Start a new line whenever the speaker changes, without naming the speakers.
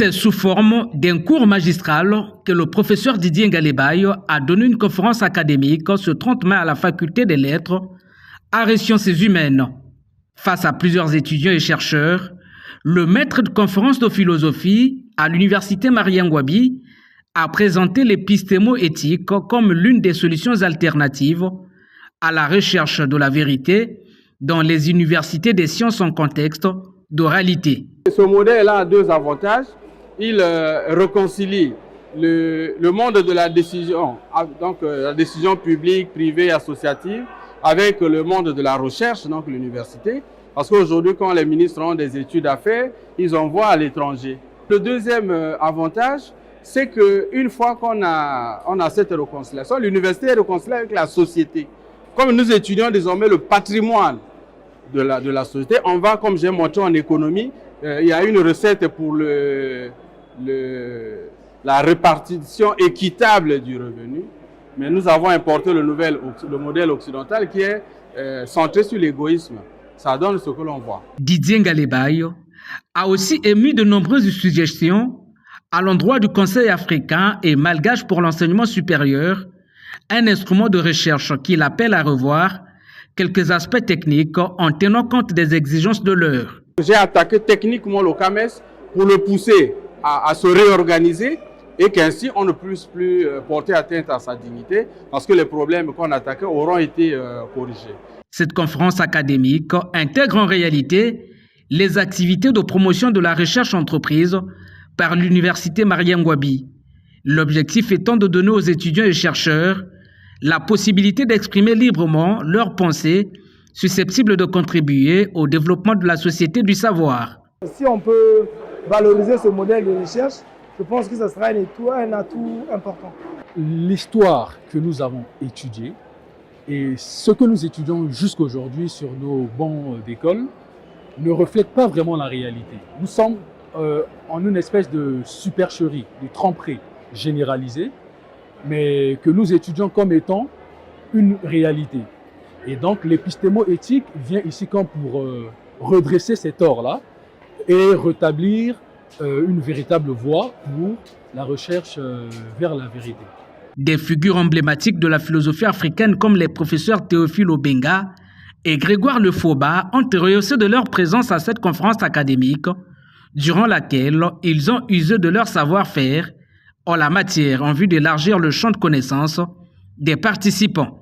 C'est sous forme d'un cours magistral que le professeur Didier Ngalebaye a donné une conférence académique ce 30 mai à la faculté des lettres, arts et sciences humaines. Face à plusieurs étudiants et chercheurs, le maître de conférence de philosophie à l'université Mariangwabi a présenté l'épistémo-éthique comme l'une des solutions alternatives à la recherche de la vérité dans les universités des sciences en contexte d'oralité.
Ce modèle a deux avantages. Il réconcilie le monde de la décision, donc la décision publique, privée, associative, avec le monde de la recherche, donc l'université. Parce qu'aujourd'hui, quand les ministres ont des études à faire, ils envoient à l'étranger. Le deuxième avantage, c'est qu'une fois qu'on a cette réconciliation, l'université est réconciliée avec la société. Comme nous étudions désormais le patrimoine de la société, on va, comme j'ai montré en économie, il y a une recette pour la répartition équitable du revenu, mais nous avons importé le modèle occidental qui est centré sur l'égoïsme. Ça donne ce que l'on voit.
Didier Ngalebaye a aussi émis de nombreuses suggestions à l'endroit du Conseil africain et malgache pour l'enseignement supérieur, un instrument de recherche qu'il appelle à revoir quelques aspects techniques en tenant compte des exigences de l'heure.
J'ai attaqué techniquement le CAMES pour le pousser à se réorganiser et qu'ainsi on ne puisse plus porter atteinte à sa dignité parce que les problèmes qu'on attaquait auront été corrigés.
Cette conférence académique intègre en réalité les activités de promotion de la recherche entreprise par l'université Mariangwabi. L'objectif étant de donner aux étudiants et chercheurs la possibilité d'exprimer librement leurs pensées susceptibles de contribuer au développement de la société du savoir.
Si on peut valoriser ce modèle de recherche, je pense que ce sera un atout important.
L'histoire que nous avons étudiée et ce que nous étudions jusqu'aujourd'hui sur nos bancs d'école ne reflète pas vraiment la réalité. Nous sommes en une espèce de supercherie, de tromperie généralisée, mais que nous étudions comme étant une réalité. Et donc l'épistémo-éthique vient ici comme pour redresser ces torts-là et rétablir une véritable voie pour la recherche vers la vérité.
Des figures emblématiques de la philosophie africaine comme les professeurs Théophile Obenga et Grégoire Lefoba ont rehaussé de leur présence à cette conférence académique, durant laquelle ils ont usé de leur savoir-faire en la matière en vue d'élargir le champ de connaissances des participants.